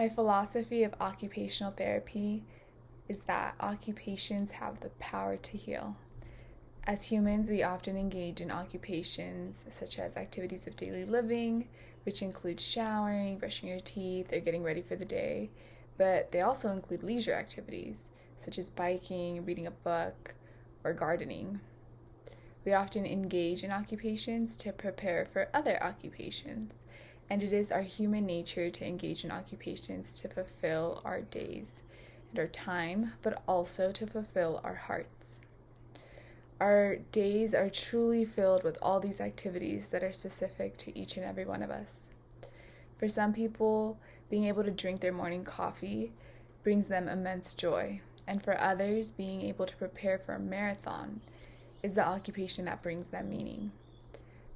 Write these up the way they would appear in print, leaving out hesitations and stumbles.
My philosophy of occupational therapy is that occupations have the power to heal. As humans, we often engage in occupations such as activities of daily living, which include showering, brushing your teeth, or getting ready for the day, but they also include leisure activities such as biking, reading a book, or gardening. We often engage in occupations to prepare for other occupations, and it is our human nature to engage in occupations to fulfill our days and our time, but also to fulfill our hearts. Our days are truly filled with all these activities that are specific to each and every one of us. For some people, being able to drink their morning coffee brings them immense joy, and for others, being able to prepare for a marathon is the occupation that brings them meaning.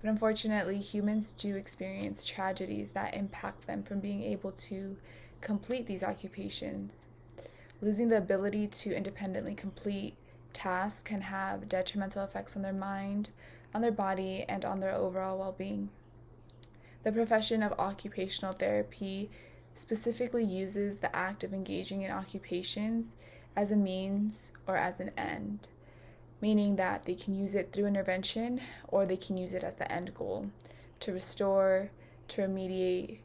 But unfortunately, humans do experience tragedies that impact them from being able to complete these occupations. Losing the ability to independently complete tasks can have detrimental effects on their mind, on their body, and on their overall well-being. The profession of occupational therapy specifically uses the act of engaging in occupations as a means or as an end, meaning that they can use it through intervention or they can use it as the end goal to restore, to remediate,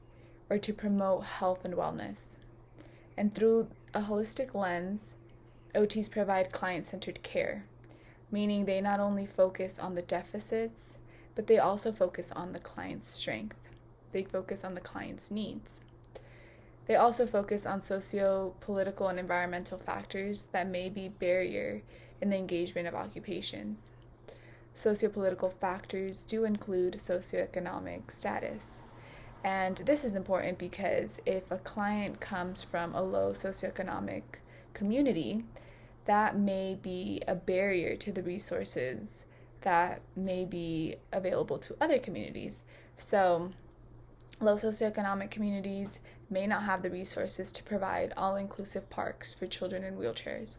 or to promote health and wellness. And through a holistic lens, OTs provide client-centered care, meaning they not only focus on the deficits, but they also focus on the client's strength. They focus on the client's needs. They also focus on socio-political and environmental factors that may be barrier in the engagement of occupations. Sociopolitical factors do include socioeconomic status. And this is important because if a client comes from a low socioeconomic community, that may be a barrier to the resources that may be available to other communities. So, low socioeconomic communities may not have the resources to provide all-inclusive parks for children in wheelchairs.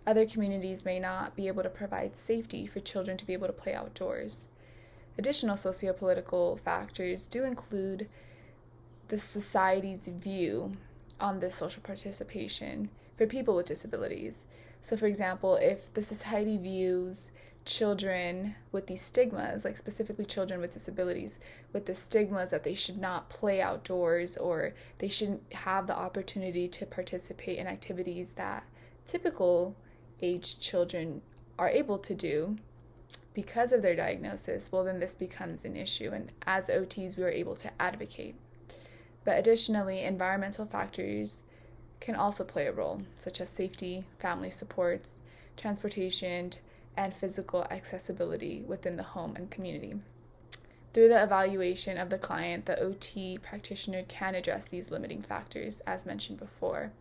Other communities may not be able to provide safety for children to be able to play outdoors. Additional sociopolitical factors do include the society's view on this social participation for people with disabilities. So, for example, if the society views children with these stigmas, like specifically children with disabilities, with the stigmas that they should not play outdoors or they shouldn't have the opportunity to participate in activities that typical aged children are able to do because of their diagnosis, well, then this becomes an issue. And as OTs, we are able to advocate. But additionally, environmental factors can also play a role, such as safety, family supports, transportation, and physical accessibility within the home and community. Through the evaluation of the client, the OT practitioner can address these limiting factors, as mentioned before.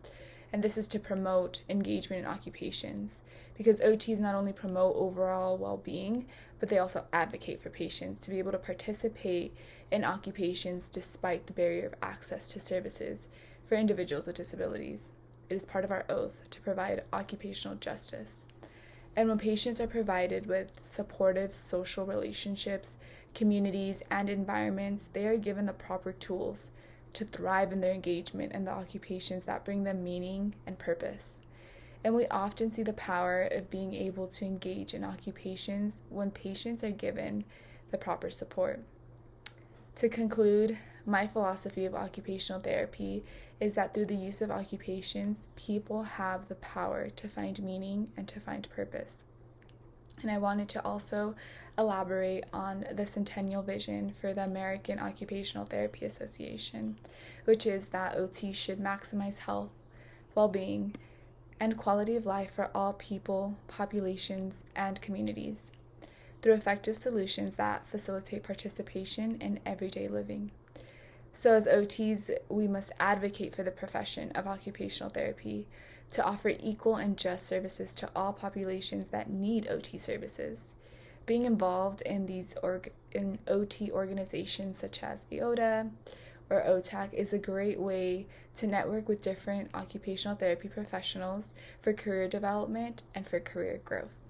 And this is to promote engagement in occupations, because OTs not only promote overall well-being, but they also advocate for patients to be able to participate in occupations despite the barrier of access to services for individuals with disabilities. It is part of our oath to provide occupational justice. And when patients are provided with supportive social relationships, communities, and environments, they are given the proper tools to thrive in their engagement in the occupations that bring them meaning and purpose. And we often see the power of being able to engage in occupations when patients are given the proper support. To conclude, my philosophy of occupational therapy is that through the use of occupations, people have the power to find meaning and to find purpose. And I wanted to also elaborate on the centennial vision for the American Occupational Therapy Association, which is that OT should maximize health, well-being, and quality of life for all people, populations, and communities through effective solutions that facilitate participation in everyday living. So as OTs, we must advocate for the profession of occupational therapy to offer equal and just services to all populations that need OT services. Being involved in in OT organizations such as IOTA or OTAC is a great way to network with different occupational therapy professionals for career development and for career growth.